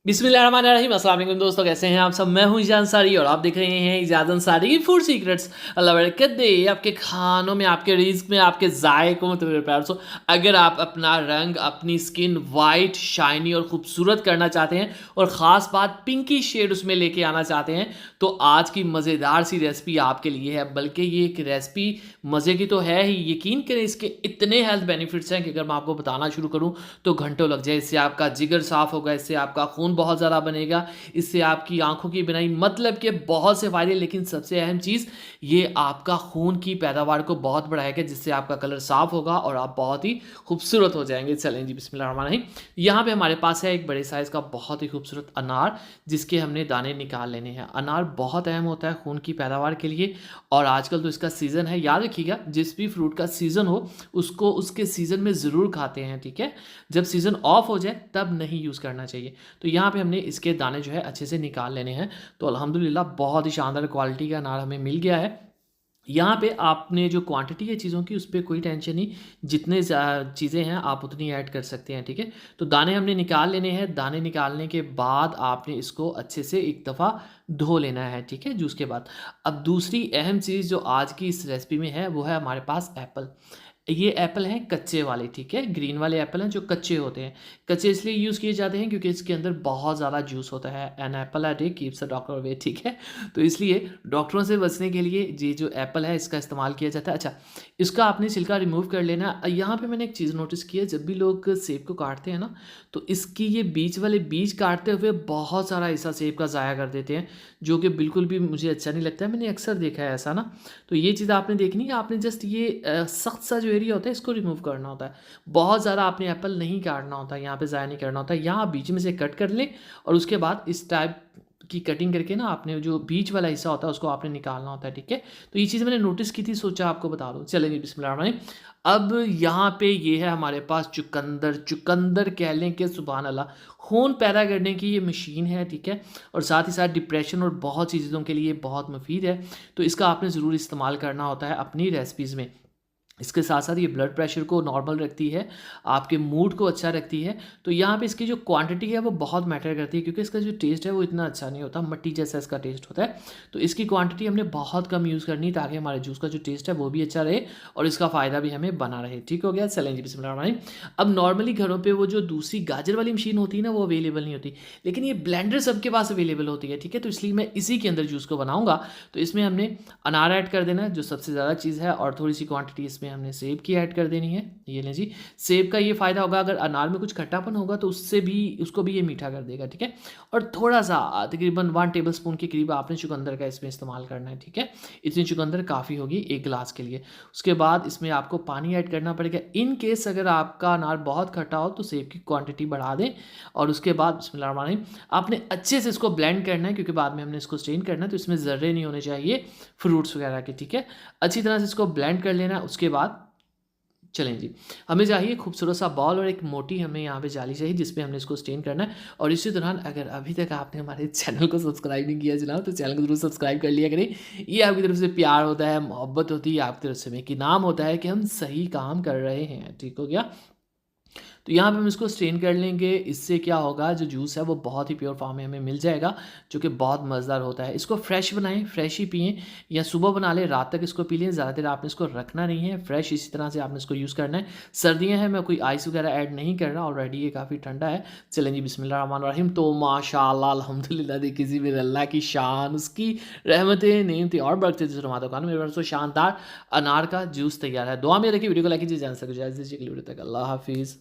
बिस्मिल्लाहिर्रहमानिर्रहीम। अस्सलाम वालेकुम दोस्तों, कैसे हैं आप सब। मैं हूं ईजान अंसारी और आप देख रहे हैं ईजाद अंसारी की फूड सीक्रेट्स। अल्लाह बरकत दे आपके खानों में, आपके रिज्क में, आपके जायकों में। तो मेरे प्यार सो अगर आप अपना रंग, अपनी स्किन वाइट, शाइनी और खूबसूरत करना चाहते हैं और ख़ास बात पिंकी शेड उसमें लेके आना चाहते हैं तो आज की मज़ेदार सी रेसिपी आपके लिए है। बल्कि ये एक रेसिपी मज़े की तो है ही, यकीन करें इसके इतने हेल्थ बेनिफिट्स हैं कि अगर मैं आपको बताना शुरू करूँ तो घंटों लग जाए। इससे आपका जिगर साफ़ होगा, इससे आपका खून बहुत ज़्यादा बनेगा, इससे आपकी आंखों की बिनाई, मतलब कि बहुत से फ़ायदे। लेकिन सबसे अहम चीज़, ये आपका खून की पैदावार को बहुत बढ़ाएगा, जिससे आपका कलर साफ़ होगा और आप बहुत ही खूबसूरत हो जाएंगे। चलें जी, बिस्मिल्लाहिर्रहमानिर्रहीम। यहाँ पे हमारे पास है एक बड़े साइज़ का बहुत ही खूबसूरत अनार, जिसके हमने दाने निकाल लेने हैं। अनार बहुत अहम होता है खून की पैदावार के लिए और आजकल तो इसका सीज़न है। याद रखिएगा, जिस भी फ्रूट का सीज़न हो उसको उसके सीज़न में ज़रूर खाते हैं, ठीक है। जब सीज़न ऑफ हो जाए तब नहीं यूज़ करना चाहिए। तो यहाँ पे हमने इसके दाने जो है अच्छे से निकाल लेने हैं। तो अल्हम्दुलिल्लाह बहुत ही शानदार क्वालिटी का अनार हमें मिल गया है। यहाँ पे आपने जो क्वांटिटी है चीज़ों की, उस पे कोई टेंशन नहीं, जितने चीज़ें हैं आप उतनी ऐड कर सकते हैं, ठीक है। तो दाने हमने निकाल लेने हैं। दाने निकालने के बाद आपने इसको अच्छे से एक दफ़ा धो लेना है, ठीक है, जूस के बाद। अब दूसरी अहम चीज़ जो आज की इस रेसिपी में है वो है हमारे पास एप्पल। ये एप्पल हैं कच्चे वाले, ठीक है, ग्रीन वाले एप्पल हैं जो कच्चे होते हैं। कच्चे इसलिए यूज़ किए जाते हैं क्योंकि इसके अंदर बहुत ज़्यादा जूस होता है। An apple a day keeps the doctor away, ठीक है। तो इसलिए डॉक्टरों से बचने के लिए ये जो एप्पल है इसका इस्तेमाल किया जाता है। अच्छा, इसका आपने छिलका रिमूव कर लेना। यहाँ पे मैंने एक चीज़ नोटिस की है, जब भी लोग सेब को काटते हैं ना, तो इसकी ये बीच वाले बीज काटते हुए बहुत सारा हिस्सा सेब का ज़ाया कर देते हैं, जो कि बिल्कुल भी मुझे अच्छा नहीं लगता है। मैंने अक्सर देखा है ऐसा ना। तो ये चीज़ आपने देखनी है, आपने जस्ट ये सख्त सा जो एरिया होता है इसको रिमूव करना होता है। बहुत ज़्यादा आपने एप्पल नहीं काटना होता, यहाँ पे ज़ाया नहीं करना होता। यहाँ बीच में से कट कर लें और उसके बाद इस टाइप की कटिंग करके ना आपने जो बीच वाला हिस्सा होता है उसको आपने निकालना होता है, ठीक है। तो ये चीज़ मैंने नोटिस की थी, सोचा आपको बता दूँ। चलेंगे, बिस्मिल्लाहिर्रहमानिर्रहीम। अब यहाँ पे ये है हमारे पास चुकंदर। चुकंदर कह लें कि सुभान अल्लाह, खून पैदा करने की ये मशीन है, ठीक है। और साथ ही साथ डिप्रेशन और बहुत सी चीज़ों के लिए बहुत मुफीद है। तो इसका आपने ज़रूर इस्तेमाल करना होता है अपनी रेसिपीज़ में। इसके साथ साथ ये ब्लड प्रेशर को नॉर्मल रखती है, आपके मूड को अच्छा रखती है। तो यहाँ पे इसकी जो क्वांटिटी है वो बहुत मैटर करती है, क्योंकि इसका जो टेस्ट है वो इतना अच्छा नहीं होता, मट्टी जैसा इसका टेस्ट होता है। तो इसकी क्वांटिटी हमने बहुत कम यूज़ करनी, ताकि हमारे जूस का जो टेस्ट है वो भी अच्छा रहे और इसका फ़ायदा भी हमें बना रहे। ठीक हो गया, चलें जी, बिस्मिल्लाहिर्रहमानिर्रहीम। अब नॉर्मली घरों पर वो जो दूसरी गाजर वाली मशीन होती है ना, वो अवेलेबल नहीं होती, लेकिन ये ब्लेंडर सबके पास अवेलेबल होती है, ठीक है। तो इसलिए मैं इसी के अंदर जूस को बनाऊँगा। तो इसमें हमने अनार ऐड कर देना है, जो सबसे ज़्यादा चीज़ है, और थोड़ी सी क्वांटिटी इसमें हमने सेब की ऐड कर देनी है। ये लें जी। सेब का ये फ़ायदा होगा, अगर अनार में कुछ खट्टापन होगा तो उससे भी उसको भी ये मीठा कर देगा, ठीक है। और थोड़ा सा तकरीबन 1 टेबलस्पून के करीब आपने चुकंदर का इसमें इस्तेमाल करना है, ठीक है। इतनी चुकंदर काफ़ी होगी 1 गिलास के लिए। उसके बाद इसमें आपको पानी ऐड करना पड़ेगा। इन केस अगर आपका अनार बहुत खट्टा हो तो सेब की क्वांटिटी बढ़ा दें। और उसके बाद बिस्मिल्लाहिर्रहमानिर्रहीम, आपने अच्छे से इसको ब्लेंड करना है, क्योंकि बाद में हमने इसको स्ट्रेन करना है, तो इसमें ज़र्रे नहीं होने चाहिए फ्रूट्स वगैरह के, ठीक है। अच्छी तरह से इसको ब्लेंड कर लेना है। उसके बाद चलें जी, हमें चाहिए खूबसूरत सा बॉल और एक मोटी हमें यहाँ पे जाली चाहिए, जिसपे हमने इसको स्टेन करना है। और इसी दौरान अगर अभी तक आपने हमारे चैनल को सब्सक्राइब नहीं किया जनाब, तो चैनल को ज़रूर सब्सक्राइब कर लिया करें। ये आपकी तरफ से प्यार होता है, मोहब्बत होती है, आपकी तरफ से हमें एक इनाम होता है कि हम सही काम कर रहे हैं। ठीक हो गया। तो यहाँ पे हम इसको स्ट्रेन कर लेंगे। इससे क्या होगा, जो जूस है वो बहुत ही प्योर फॉर्म में हमें मिल जाएगा, जो कि बहुत मज़ेदार होता है। इसको फ्रेश बनाएं, फ्रेश ही पिएं, या सुबह बना लें, रात तक इसको पी लें। ज़्यादा देर आपने इसको रखना नहीं है, फ्रेश इसी तरह से आपने इसको यूज़ करना है। सर्दियाँ हैं, मैं कोई आइस वगैरह ऐड नहीं कर रहा, ऑलरेडी ये काफ़ी ठंडा है। चलें जी, बिस्मिल्लाहिर्रहमानिर्रहीम। तो माशाअल्लाह, अल्हम्दुलिल्लाह, देखिए जी, मेरे अल्लाह की शान, उसकी रहमतें, नेमतें और बरकतें जो रमातो खान मेरे पास तो शानदार अनार का जूस तैयार है। दुआ में रखिए, वीडियो को लाइक कीजिए, जान सके, वीडियो तक। अल्लाह हाफिज़।